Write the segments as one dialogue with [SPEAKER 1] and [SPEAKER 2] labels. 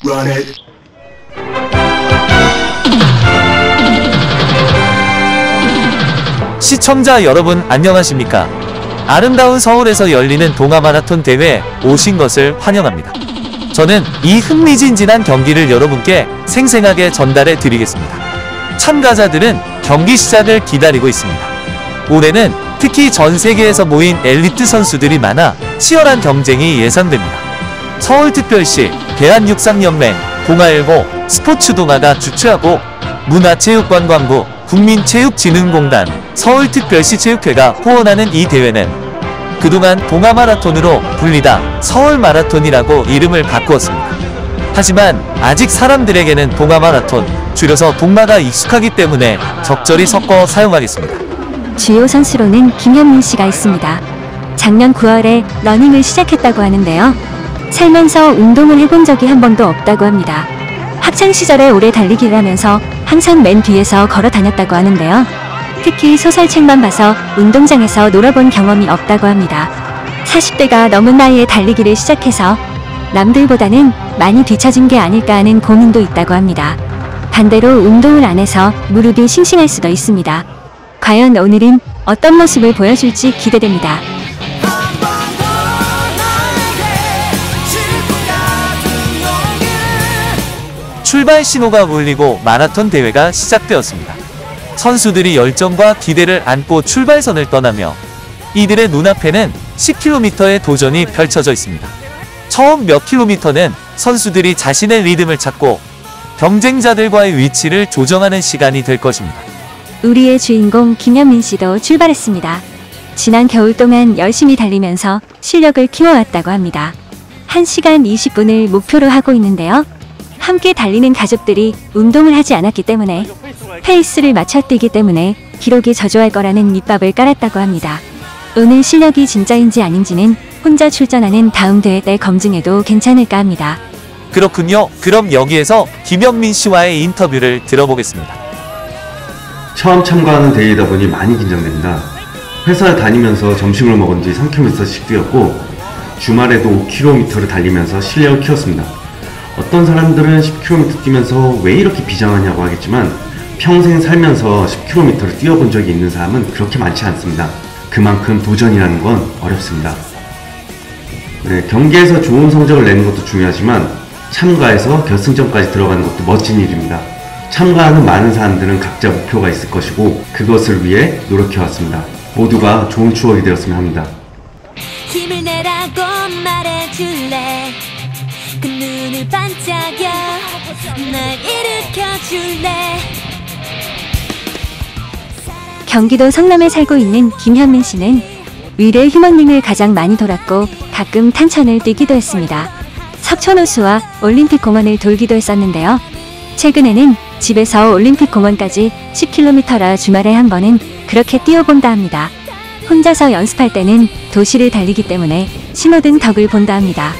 [SPEAKER 1] Run it.
[SPEAKER 2] 시청자 여러분 안녕하십니까? 아름다운 서울에서 열리는 동아마라톤 대회에 오신 것을 환영합니다. 저는 이 흥미진진한 경기를 여러분께 생생하게 전달해 드리겠습니다. 참가자들은 경기 시작을 기다리고 있습니다. 올해는 특히 전 세계에서 모인 엘리트 선수들이 많아 치열한 경쟁이 예상됩니다. 서울특별시, 대한육상연맹, 동아일보, 스포츠동아가 주최하고 문화체육관광부, 국민체육진흥공단, 서울특별시 체육회가 후원하는 이 대회는 그동안 동아마라톤으로 불리다 서울마라톤이라고 이름을 바꾸었습니다. 하지만 아직 사람들에게는 동아마라톤, 줄여서 동마가 익숙하기 때문에 적절히 섞어 사용하겠습니다.
[SPEAKER 3] 주요 선수로는 김현민 씨가 있습니다. 작년 9월에 러닝을 시작했다고 하는데요. 살면서 운동을 해본 적이 한 번도 없다고 합니다. 학창시절에 오래 달리기를 하면서 항상 맨 뒤에서 걸어 다녔다고 하는데요. 특히 소설책만 봐서 운동장에서 놀아본 경험이 없다고 합니다. 40대가 넘은 나이에 달리기를 시작해서 남들보다는 많이 뒤처진 게 아닐까 하는 고민도 있다고 합니다. 반대로 운동을 안 해서 무릎이 싱싱할 수도 있습니다. 과연 오늘은 어떤 모습을 보여줄지 기대됩니다.
[SPEAKER 2] 출발 신호가 울리고 마라톤 대회가 시작되었습니다. 선수들이 열정과 기대를 안고 출발선을 떠나며 이들의 눈앞에는 10km의 도전이 펼쳐져 있습니다. 처음 몇 킬로미터는 선수들이 자신의 리듬을 찾고 경쟁자들과의 위치를 조정하는 시간이 될 것입니다.
[SPEAKER 3] 우리의 주인공 김현민 씨도 출발했습니다. 지난 겨울 동안 열심히 달리면서 실력을 키워왔다고 합니다. 1시간 20분을 목표로 하고 있는데요. 함께 달리는 가족들이 운동을 하지 않았기 때문에 페이스를 맞춰 뛰기 때문에 기록이 저조할 거라는 밑밥을 깔았다고 합니다. 오늘 실력이 진짜인지 아닌지는 혼자 출전하는 다음 대회 때 검증해도 괜찮을까 합니다.
[SPEAKER 2] 그렇군요. 그럼 여기에서 김현민 씨와의 인터뷰를 들어보겠습니다.
[SPEAKER 4] 처음 참가하는 대회이다 보니 많이 긴장됩니다. 회사 다니면서 점심을 먹은 뒤 3km씩 뛰었고 주말에도 5km를 달리면서 실력을 키웠습니다. 어떤 사람들은 10km 뛰면서 왜 이렇게 비장하냐고 하겠지만 평생 살면서 10km를 뛰어본 적이 있는 사람은 그렇게 많지 않습니다. 그만큼 도전이라는 건 어렵습니다. 경기에서 좋은 성적을 내는 것도 중요하지만 참가해서 결승전까지 들어가는 것도 멋진 일입니다. 참가하는 많은 사람들은 각자 목표가 있을 것이고 그것을 위해 노력해왔습니다. 모두가 좋은 추억이 되었으면 합니다.
[SPEAKER 5] 힘을 내라고 말해줄래. 그 눈을 반짝여 날 일으켜줄래.
[SPEAKER 3] 경기도 성남에 살고 있는 김현민 씨는 위례 휴먼링을 가장 많이 돌았고 가끔 탄천을 뛰기도 했습니다. 석촌호수와 올림픽공원을 돌기도 했었는데요. 최근에는 집에서 올림픽공원까지 10km라 주말에 한 번은 그렇게 뛰어본다 합니다. 혼자서 연습할 때는 도시를 달리기 때문에 신호등 덕을 본다 합니다.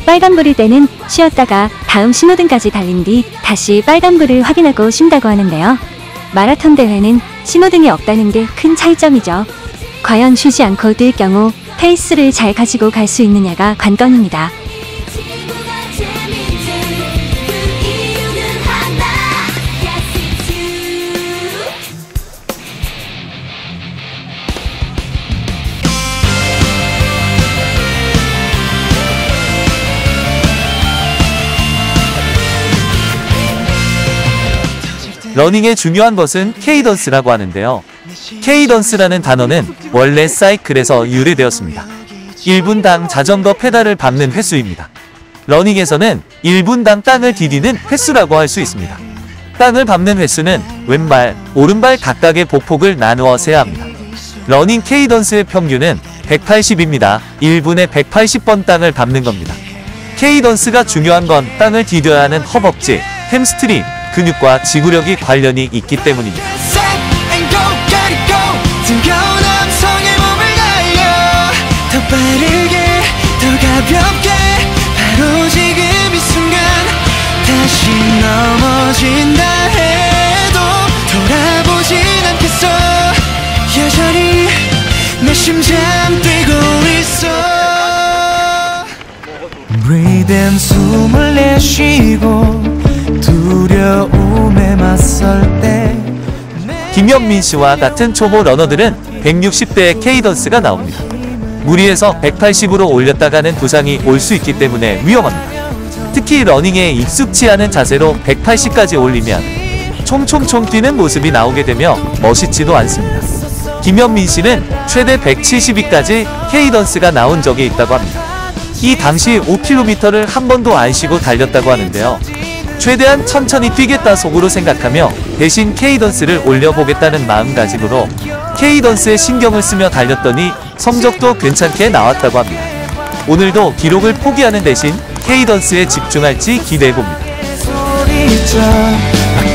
[SPEAKER 3] 빨간불일 때는 쉬었다가 다음 신호등까지 달린 뒤 다시 빨간불을 확인하고 쉰다고 하는데요. 마라톤 대회는 신호등이 없다는 게 큰 차이점이죠. 과연 쉬지 않고 뛸 경우 페이스를 잘 가지고 갈 수 있느냐가 관건입니다.
[SPEAKER 2] 러닝의 중요한 것은 케이던스라고 하는데요. 케이던스라는 단어는 원래 사이클에서 유래되었습니다. 1분당 자전거 페달을 밟는 횟수입니다. 러닝에서는 1분당 땅을 디디는 횟수라고 할 수 있습니다. 땅을 밟는 횟수는 왼발, 오른발 각각의 보폭을 나누어 세야 합니다. 러닝 케이던스의 평균은 180입니다. 1분에 180번 땅을 밟는 겁니다. 케이던스가 중요한 건 땅을 디뎌야 하는 허벅지, 햄스트링, 근육과 지구력이 관련이 있기 때문입니다.
[SPEAKER 6] 더 빠르게 더 가볍게 바로 지금 이 순간 다시 넘어진다 해도 돌아보진 않겠어. 여전히 내 심장 뛰고 있어. Breathe 땐 숨을 내쉬고 두려움에 맞설 때
[SPEAKER 2] 김현민 씨와 같은 초보 러너들은 160대의 케이던스가 나옵니다. 무리해서 180으로 올렸다가는 부상이 올 수 있기 때문에 위험합니다. 특히 러닝에 익숙치 않은 자세로 180까지 올리면 총총총 뛰는 모습이 나오게 되며 멋있지도 않습니다. 김현민 씨는 최대 172까지 케이던스가 나온 적이 있다고 합니다. 이 당시 5km를 한 번도 안 쉬고 달렸다고 하는데요. 최대한 천천히 뛰겠다 속으로 생각하며 대신 케이던스를 올려보겠다는 마음가짐으로 케이던스에 신경을 쓰며 달렸더니 성적도 괜찮게 나왔다고 합니다. 오늘도 기록을 포기하는 대신 케이던스에 집중할지 기대해봅니다.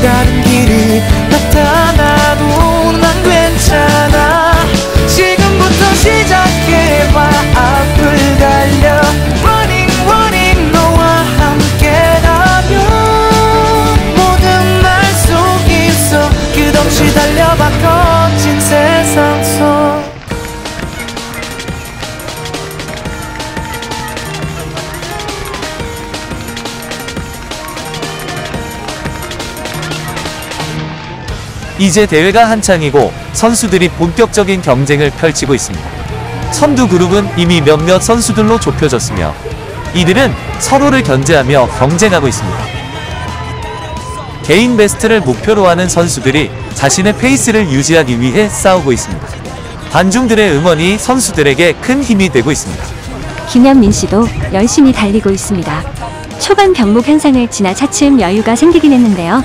[SPEAKER 6] 다른 길이 나타나도 난 괜찮아. 지금부터 시작해봐. 앞을 달려 Running running 너와 함께라면 모든 날 속에서 끝없이 달려봐. 거친 세상 속
[SPEAKER 2] 이제 대회가 한창이고 선수들이 본격적인 경쟁을 펼치고 있습니다. 선두 그룹은 이미 몇몇 선수들로 좁혀졌으며 이들은 서로를 견제하며 경쟁하고 있습니다. 개인 베스트를 목표로 하는 선수들이 자신의 페이스를 유지하기 위해 싸우고 있습니다. 관중들의 응원이 선수들에게 큰 힘이 되고 있습니다.
[SPEAKER 3] 김현민 씨도 열심히 달리고 있습니다. 초반 병목 현상을 지나 차츰 여유가 생기긴 했는데요.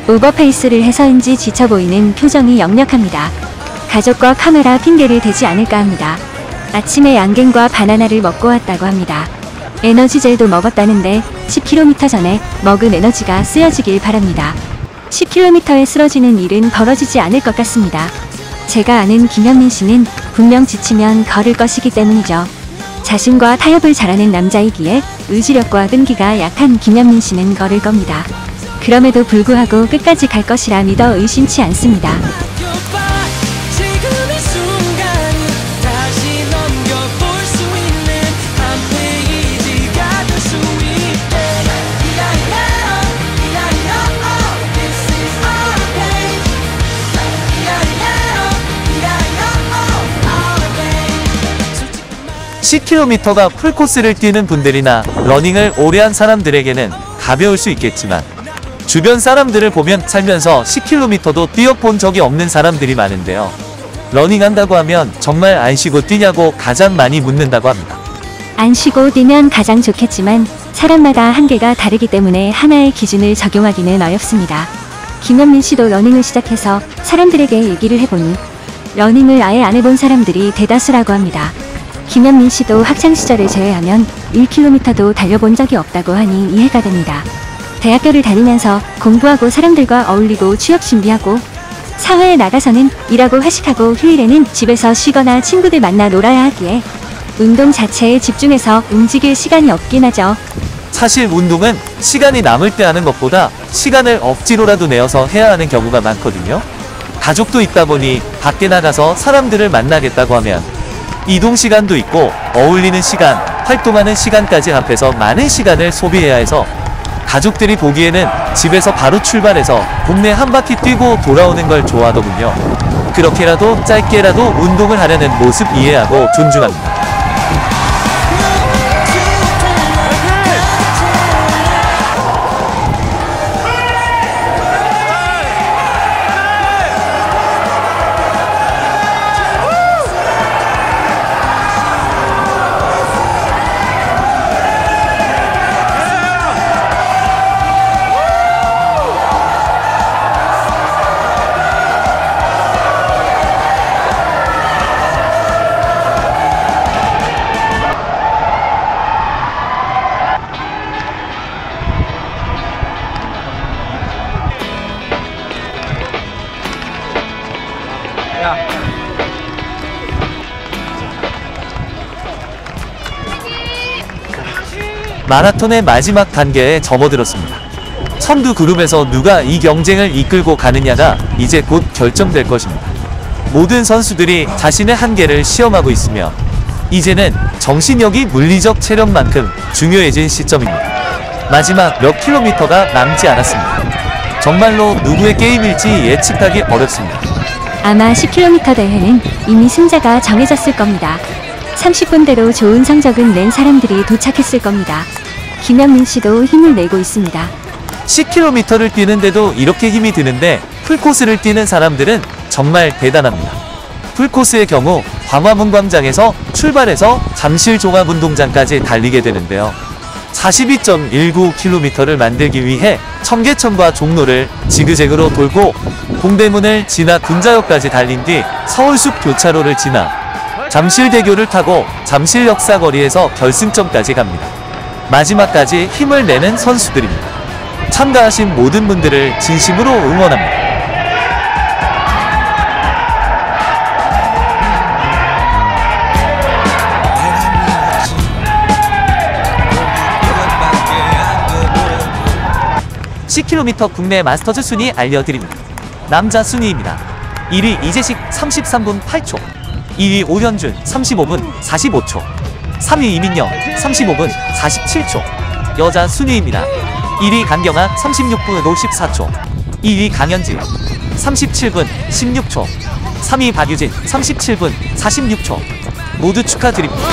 [SPEAKER 3] 오버페이스를 해서인지 지쳐 보이는 표정이 역력합니다. 가족과 카메라 핑계를 대지 않을까 합니다. 아침에 양갱과 바나나를 먹고 왔다고 합니다. 에너지젤도 먹었다는데 10km 전에 먹은 에너지가 쓰여지길 바랍니다. 10km에 쓰러지는 일은 벌어지지 않을 것 같습니다. 제가 아는 김현민 씨는 분명 지치면 걸을 것이기 때문이죠. 자신과 타협을 잘하는 남자이기에 의지력과 끈기가 약한 김현민 씨는 걸을 겁니다. 그럼에도 불구하고 끝까지 갈 것이라 믿어 의심치 않습니다.
[SPEAKER 6] 지금의 순간이 다시 넘겨볼 수 있는 한 페이지가 될 수 있게. This is our page.
[SPEAKER 2] 10km가 풀코스를 뛰는 분들이나 러닝을 오래 한 사람들에게는 가벼울 수 있겠지만 주변 사람들을 보면 살면서 10km도 뛰어본 적이 없는 사람들이 많은데요. 러닝한다고 하면 정말 안 쉬고 뛰냐고 가장 많이 묻는다고 합니다.
[SPEAKER 3] 안 쉬고 뛰면 가장 좋겠지만 사람마다 한계가 다르기 때문에 하나의 기준을 적용하기는 어렵습니다. 김현민 씨도 러닝을 시작해서 사람들에게 얘기를 해보니 러닝을 아예 안 해본 사람들이 대다수라고 합니다. 김현민 씨도 학창시절을 제외하면 1km도 달려본 적이 없다고 하니 이해가 됩니다. 대학교를 다니면서 공부하고 사람들과 어울리고 취업 준비하고 사회에 나가서는 일하고 회식하고 휴일에는 집에서 쉬거나 친구들 만나 놀아야 하기에 운동 자체에 집중해서 움직일 시간이 없긴 하죠.
[SPEAKER 2] 사실 운동은 시간이 남을 때 하는 것보다 시간을 억지로라도 내어서 해야 하는 경우가 많거든요. 가족도 있다 보니 밖에 나가서 사람들을 만나겠다고 하면 이동 시간도 있고 어울리는 시간, 활동하는 시간까지 합해서 많은 시간을 소비해야 해서 가족들이 보기에는 집에서 바로 출발해서 동네 한 바퀴 뛰고 돌아오는 걸 좋아하더군요. 그렇게라도 짧게라도 운동을 하려는 모습 이해하고 존중합니다. 마라톤의 마지막 단계에 접어들었습니다. 선두 그룹에서 누가 이 경쟁을 이끌고 가느냐가 이제 곧 결정될 것입니다. 모든 선수들이 자신의 한계를 시험하고 있으며 이제는 정신력이 물리적 체력만큼 중요해진 시점입니다. 마지막 몇 킬로미터가 남지 않았습니다. 정말로 누구의 게임일지 예측하기 어렵습니다.
[SPEAKER 3] 아마 10km 대회는 이미 승자가 정해졌을 겁니다. 30분대로 좋은 성적은 낸 사람들이 도착했을 겁니다. 김현민 씨도 힘을 내고 있습니다.
[SPEAKER 2] 10km를 뛰는데도 이렇게 힘이 드는데 풀코스를 뛰는 사람들은 정말 대단합니다. 풀코스의 경우 광화문 광장에서 출발해서 잠실 종합운동장까지 달리게 되는데요. 42.19km를 만들기 위해 청계천과 종로를 지그재그로 돌고 동대문을 지나 군자역까지 달린 뒤 서울숲 교차로를 지나 잠실대교를 타고 잠실역 사거리에서 결승점까지 갑니다. 마지막까지 힘을 내는 선수들입니다. 참가하신 모든 분들을 진심으로 응원합니다. (10km) 국내 마스터즈 순위 알려드립니다. 남자 순위입니다. 1위 이재식 33분 8초, 2위 오현준 35분 45초, 3위 이민영 35분 47초. 여자 순위입니다. 1위 강경아 36분 54초, 2위 강현지 37분 16초, 3위 박유진 37분 46초. 모두 축하드립니다.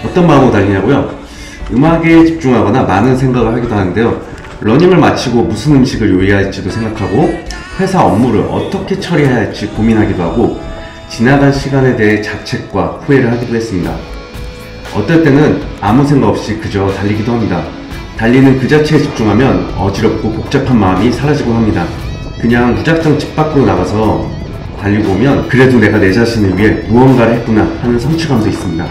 [SPEAKER 4] 어떤 마음으로 달리냐고요? 음악에 집중하거나 많은 생각을 하기도 하는데요. 러닝을 마치고 무슨 음식을 요리할지도 생각하고 회사 업무를 어떻게 처리해야 할지 고민하기도 하고 지나간 시간에 대해 자책과 후회를 하기도 했습니다. 어떨 때는 아무 생각 없이 그저 달리기도 합니다. 달리는 그 자체에 집중하면 어지럽고 복잡한 마음이 사라지곤 합니다. 그냥 무작정 집 밖으로 나가서 달리고 오면 그래도 내가 내 자신을 위해 무언가를 했구나 하는 성취감도 있습니다.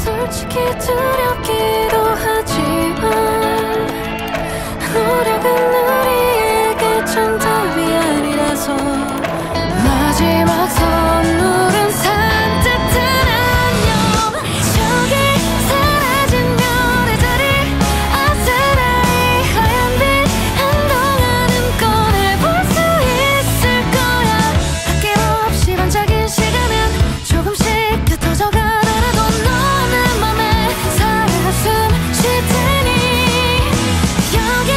[SPEAKER 5] 솔직히 두렵기도 하지만 노력은 우리에게 정답이 아니라서 마지막 선물은 산뜻한 안녕. 저기 사라진 별의 자리 아스라이 하얀 빛 한동안은 꺼내볼 수 있을 거야. 밖에 없이 반짝인 시간은 조금씩 흩어져가. 숨 쉴 테니 여긴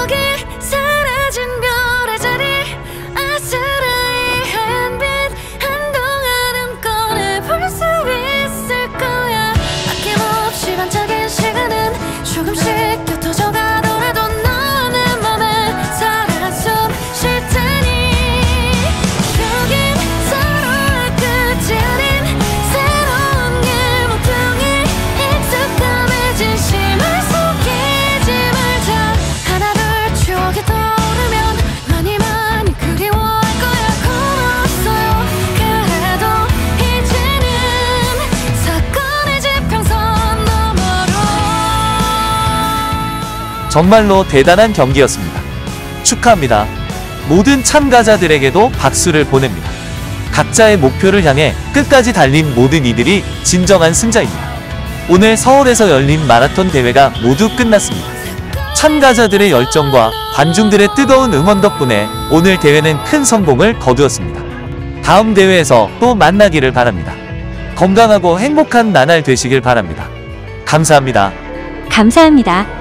[SPEAKER 5] 저기 사라진 별의 자리 아스라이 하얀 빛 한동안은 꺼내볼 수 있을 거야. 아낌없이 반짝인 시간은 조금씩 곁어져 가더라도 너는 맘에 살아 숨 쉴 테니 여긴 서로의 끝이 아닌 새로운 길 모퉁이 익숙함에 진심을 속이지 말자. 하나둘 추억이 떠오르면 많이 많이 그리워할 거야. 고맙어요. 그래도 이제는 사건의 지평선 너머로.
[SPEAKER 2] 정말로 대단한 경기였습니다. 축하합니다. 모든 참가자들에게도 박수를 보냅니다. 각자의 목표를 향해 끝까지 달린 모든 이들이 진정한 승자입니다. 오늘 서울에서 열린 마라톤 대회가 모두 끝났습니다. 참가자들의 열정과 관중들의 뜨거운 응원 덕분에 오늘 대회는 큰 성공을 거두었습니다. 다음 대회에서 또 만나기를 바랍니다. 건강하고 행복한 나날 되시길 바랍니다. 감사합니다.
[SPEAKER 3] 감사합니다.